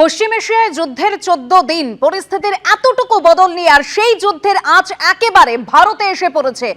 পশ্চিম এশিয়ায় যুদ্ধের 14 দিন পরিস্থিতির এতটুকু বদল নিয়ে আর সেই যুদ্ধের আঁচ একেবারে ভারতে এসে পড়েছে।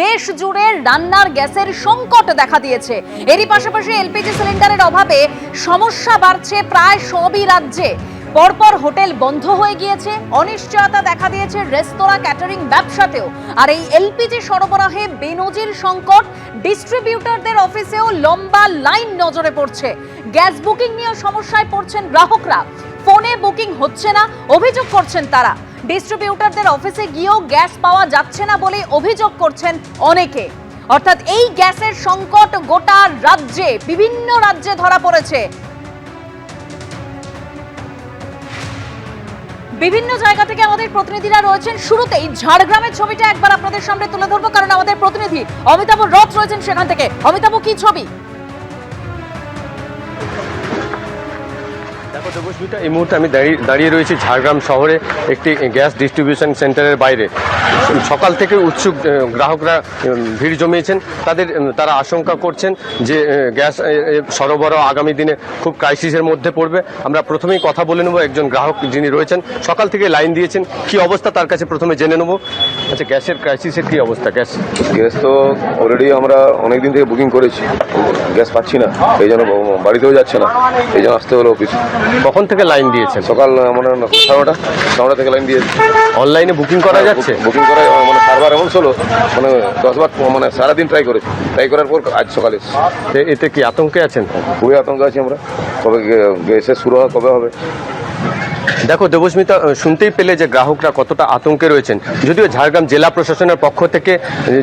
দেশ জুড়ে রান্নার গ্যাসের সংকট দেখা দিয়েছে। এরই পাশাপাশি এলপিজি সিলিন্ডারের অভাবে সমস্যা বাড়ছে প্রায় সবই রাজ্যে। পরপর হোটেল বন্ধ হয়ে গিয়েছে, অনিশ্চয়তা দেখা দিয়েছে রেস্তোরাঁ ক্যাটারিং ব্যবসাতেও। আর এই এলপিজি সরবরাহে বেনজির সংকট, ডিস্ট্রিবিউটরদের অফিসেও লম্বা লাইন নজরে পড়ছে। গ্যাস বুকিং নিয়ে সমস্যায় পড়ছেন গ্রাহকরা। ফোনে বুকিং হচ্ছে না অভিযোগ করছেন তারা। ডিস্ট্রিবিউটরদের অফিসে গিয়েও গ্যাস পাওয়া যাচ্ছে না বলে অভিযোগ করছেন অনেকে। অর্থাৎ এই গ্যাসের সংকট গোটা রাজ্যে, বিভিন্ন রাজ্যে ধরা পড়েছে। বিভিন্ন জায়গা থেকে আমাদের প্রতিনিধিরা রয়েছেন। শুরুতেই ঝাড়গ্রামের ছবিটা একবার আপনাদের সামনে তুলে ধরবো, কারণ আমাদের প্রতিনিধি অমিতাভ রথ রয়েছেন সেখান থেকে। অমিতাভ, কি ছবি? দেখো দেবস্মিতা, এই মুহূর্তে আমি দাঁড়িয়ে রয়েছি ঝাড়গ্রাম শহরে একটি গ্যাস ডিস্ট্রিবিউশন সেন্টারের বাইরে। সকাল থেকে উৎসুক গ্রাহকরা ভিড় জমিয়েছেন। তারা আশঙ্কা করছেন যে গ্যাস সরবরাহ আগামী দিনে খুব ক্রাইসিসের মধ্যে পড়বে। আমরা প্রথমেই কথা বলে নেব একজন গ্রাহক যিনি রয়েছেন, সকাল থেকে লাইন দিয়েছেন, কি অবস্থা তার কাছে প্রথমে জেনে নেব। আচ্ছা, গ্যাসের ক্রাইসিসের কি অবস্থা? গ্যাস তো অলরেডি আমরা অনেক দিন থেকে বুকিং করেছি, গ্যাস পাচ্ছি না, এই জন্য বাড়িতেও যাচ্ছে না, এই জন্য আসতে হলো অফিস। কখন থেকে লাইন দিয়েছেন? সকাল মানে 9টা থেকে লাইন দিয়েছি। অনলাইনে বুকিং করা যাচ্ছে? বুকিং করা মানে সার্ভার এমন ছিল, মানে 10 বার মানে সারাদিন ট্রাই করার পর আজ সকালে। এতে কি আতঙ্কে আছেন? খুবই আতঙ্ক আছি আমরা, কবে গ্যাসের শুরু হয়, কবে হবে। দেখো দেবস্মিতা, শুনতেই পেলে যে গ্রাহকরা কতটা আতঙ্কে রয়েছেন। যদিও ঝাড়গ্রাম জেলা প্রশাসনের পক্ষ থেকে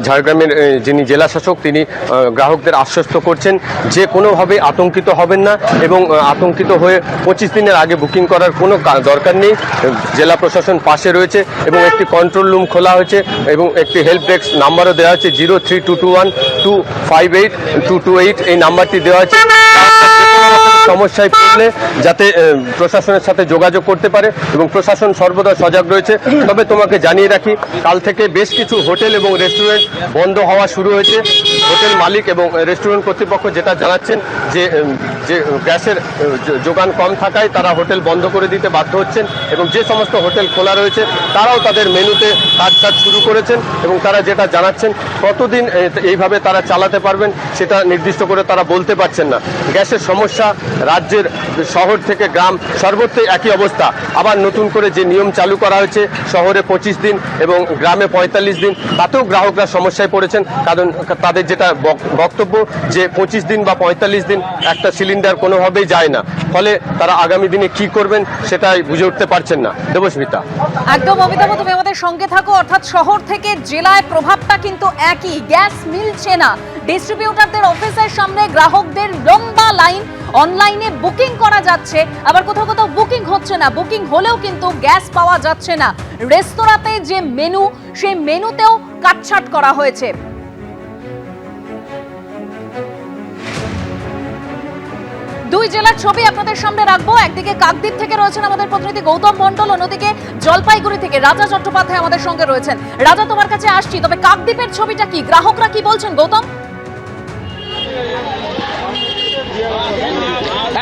ঝাড়গ্রামের যিনি জেলা শাসক তিনি গ্রাহকদের আশ্বস্ত করছেন যে কোনোভাবে আতঙ্কিত হবেন না এবং আতঙ্কিত হয়ে 25 দিনের আগে বুকিং করার কোনো দরকার নেই। জেলা প্রশাসন পাশে রয়েছে এবং একটি কন্ট্রোল রুম খোলা হয়েছে এবং একটি হেল্প ডেস্ক নাম্বারও দেওয়া হচ্ছে, 03221258 এই নাম্বারটি দেওয়া আছে। সমস্যায় পড়লে যাতে প্রশাসনের সাথে যোগাযোগ করতে পারে এবং প্রশাসন সর্বদা সজাগ রয়েছে। তবে তোমাকে জানিয়ে রাখি, কাল থেকে বেশ কিছু হোটেল এবং রেস্টুরেন্ট বন্ধ হওয়া শুরু হয়েছে। হোটেল মালিক এবং রেস্টুরেন্ট কর্তৃপক্ষ যেটা জানাচ্ছেন যে গ্যাসের যোগান কম থাকায় তারা হোটেল বন্ধ করে দিতে বাধ্য হচ্ছেন এবং যে সমস্ত হোটেল খোলা রয়েছে তারাও তাদের মেনুতে কাজ শুরু করেছেন এবং তারা যেটা জানাচ্ছেন কতদিন এইভাবে তারা চালাতে পারবেন সেটা নির্দিষ্ট করে তারা বলতে পারছেন না। গ্যাসের সমস্যা রাজ্যের শহর থেকে গ্রাম সর্বত্রই একই অবস্থা। আবার নতুন করে যে নিয়ম চালু করা হয়েছে, শহরে 25 দিন এবং গ্রামে 45 দিন, তাতেও গ্রাহকরা সমস্যায় পড়েছেন। কারণ তাদের যেটা বক্তব্য যে 25 দিন বা 45 দিন একটা সিলিন্ডার কোনোভাবেই যায় না, ফলে তারা আগামী দিনে কি করবেন সেটাই বুঝে উঠতে পারছেন না। দেবস্মিতা, একদম অমিতাভ, তুমি আমাদের সঙ্গে থাকো। অর্থাৎ শহর থেকে জেলায় প্রভাবটা কিন্তু একই, গ্যাস মিলছে না। ডিস্ট্রিবিউটরদের অফিসের সামনে গ্রাহকদের লম্বা লাইন। অনলাইনে বুকিং করা যাচ্ছে, আবার কোথাও কোথাও বুকিং হচ্ছে না। বুকিং হলেও কিন্তু গ্যাস পাওয়া যাচ্ছে না। রেস্তোরাঁতে যে মেনু, সেই মেনুতেও কাটছাঁট করা হয়েছে। দুই জেলার ছবি আপনাদের সামনে রাখবো। একদিকে কাকদ্বীপ থেকে রয়েছেন আমাদের প্রতিনিধি গৌতম মণ্ডল, অন্যদিকে জলপাইগুড়ি থেকে রাজা চট্টোপাধ্যায় আমাদের সঙ্গে রয়েছেন। রাজা, তোমার কাছে আসছি, তবে কাকদ্বীপের ছবিটা কি, গ্রাহকরা কি বলছেন? গৌতম,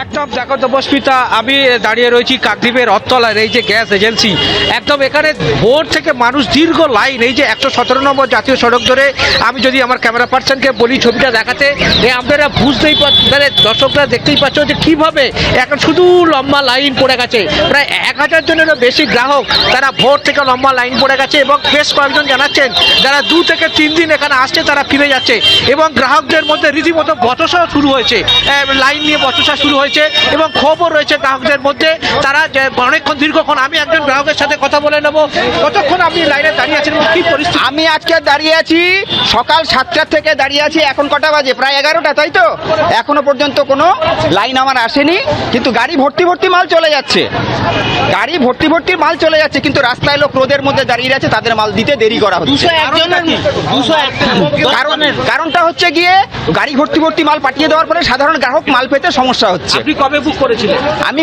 একদম দেখো দেবস্মিতা, আমি দাঁড়িয়ে রয়েছি কাকদ্বীপের রথতলার এই যে গ্যাস এজেন্সি। একদম এখানে ভোর থেকে মানুষ, দীর্ঘ লাইন। এই যে 117 নম্বর জাতীয় সড়ক ধরে, আমি যদি আমার ক্যামেরা পার্সনকে বলি ছবিটা দেখাতে, আপনারা বুঝতেই পারছেন, দর্শকরা দেখতেই পাচ্ছ যে কীভাবে এখন শুধু লম্বা লাইন পড়ে গেছে। প্রায় 1000 জনেরও বেশি গ্রাহক তারা ভোর থেকে লম্বা লাইন পড়ে গেছে এবং বেশ কয়েকজন জানাচ্ছেন যারা 2 থেকে 3 দিন এখানে আসছে তারা ফিরে যাচ্ছে এবং গ্রাহকদের মধ্যে রীতিমতো বচসা শুরু হয়েছে, লাইন নিয়ে বচসা শুরু হয়েছে এবং ক্ষোভও রয়েছে গ্রাহকদের মধ্যে। তারা অনেকক্ষণ, দীর্ঘক্ষণ, আমি একজন গ্রাহকের সাথে কথা বলে নেব। কতক্ষণ আপনি লাইনে দাঁড়িয়ে আছেন, কি পরিস্থিতি? আমি আজকে দাঁড়িয়ে আছি সকাল 7টা থেকে দাঁড়িয়ে আছি, এখন কটা বাজে? প্রায় 11টা, তাই তো? এখনো পর্যন্ত কোনো লাইন আমার আসেনি, কিন্তু গাড়ি ভর্তি মাল চলে যাচ্ছে। গাড়ি ভর্তি মাল চলে যাচ্ছে, কিন্তু রাস্তায় লোক রোদের মধ্যে দাঁড়িয়ে আছে, তাদের মাল দিতে দেরি করা হচ্ছে। কারণটা হচ্ছে গিয়ে গাড়ি ভর্তি মাল পাঠিয়ে দেওয়ার পরে সাধারণ গ্রাহক মাল পেতে সমস্যা হচ্ছে। আপনি কবে বুক করেছিলেন? আমি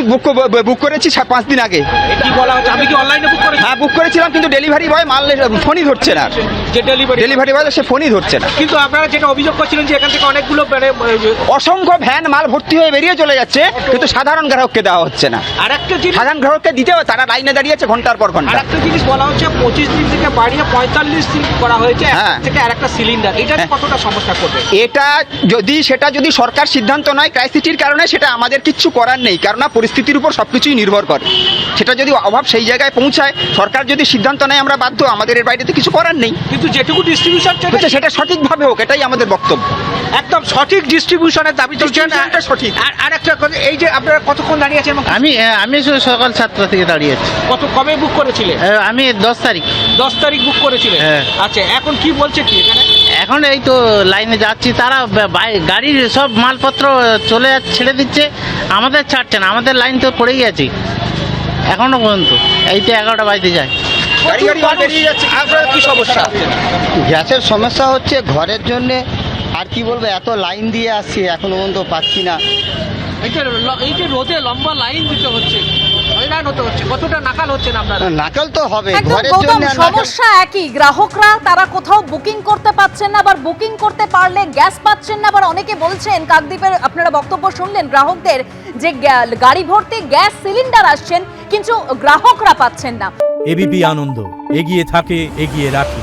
বুক করেছি 5 দিন আগে। কি বলা হচ্ছে, আপনি কি অনলাইনে বুক করেছেন? হ্যাঁ বুক করেছিলাম, কিন্তু ডেলিভারি বয় মাল ফোনই ধরছে না। যে ডেলিভারি বয় সে ফোনই ধরছে না। কিন্তু আপনারা যেটা অভিযোগ করছিলেন যে এখান থেকে অনেকগুলো অসংখ্য ভ্যান মাল ভর্তি হয়ে বেরিয়ে চলে যাচ্ছে, কিন্তু সাধারণ গ্রাহককে দেওয়া হচ্ছে না। আর একটা জিনিস, সাধারণ গ্রাহককে দিতেও তারা লাইনে দাঁড়িয়েছে ঘন্টার পর আর ঘন্টা। একটা জিনিস বলা হচ্ছে 25 দিন থেকে বাড়িয়ে 45 দিন করা হয়েছে হ্যাঁ। থেকে আরেকটা সিলিন্ডার, এটা কতটা সমস্যা করবে? সেটা যদি সরকার সিদ্ধান্ত নয় ক্রাইসিসের কারণে, সেটা আমাদের কিচ্ছু করার নেই, কারণ পরিস্থিতির উপর সবকিছুই নির্ভর করে। সেটা যদি অভাব সেই জায়গায় পৌঁছায়, সরকার যদি সিদ্ধান্ত নেয় আমরা বাধ্য, আমাদের এর বাইরে তো কিছু করার নেই। কিন্তু যেটুকু ডিস্ট্রিবিউশন সেটা সঠিকভাবে হোক, এটাই আমাদের বক্তব্য। একদম সঠিক ডিস্ট্রিবিউশনের দাবি চলছে। Distributionটা সঠিক। আর একটা কথা, এই যে আপনারা কতক্ষণ দাঁড়িয়ে আছেন? আমি সকাল 7টা থেকে দাঁড়িয়ে আছি। কবে বুক করেছিলেন? আমি 10 তারিখ। 10 তারিখ বুক করেছিলেন? হ্যাঁ। আচ্ছা, এখন কি বলছে কি এখানে? এখন এই তো লাইনে যাচ্ছি, তারা গাড়ির সব মালপত্র চলে যাচ্ছে, ছেড়ে দিচ্ছে, আমাদের ছাড়ছে না, আমাদের লাইন তো পড়েই আছে এখনো পর্যন্ত। এই তো 11টা বাজতে যায়। আপনার কি সমস্যা? গ্যাসের সমস্যা হচ্ছে ঘরের জন্যে, আর কি বলবো, এত লাইন দিয়ে আসছি এখনো পর্যন্ত পাচ্ছি না। এই যে রোদে লম্বা লাইন দিতে হচ্ছে, হয়রান হতে হচ্ছে, কতটা নাকাল হচ্ছেন আপনারা? নাকাল তো হবে একদম ঘরের গৌতম, জন্য। সমস্যা একই। গ্রাহকরা তারা কোথাও বুকিং করতে পারছেন না, আবার বুকিং করতে পারলে গ্যাস পাচ্ছেন না। আবার অনেকে বলছেন, কাকদ্বীপের আপনারা বক্তব্য শুনলেন গ্রাহকদের, যে গাড়ি ভর্তি গ্যাস সিলিন্ডার আসছেন কিন্তু গ্রাহকরা পাচ্ছেন না। এবিপি আনন্দ, এগিয়ে থাকে, এগিয়ে রাখে।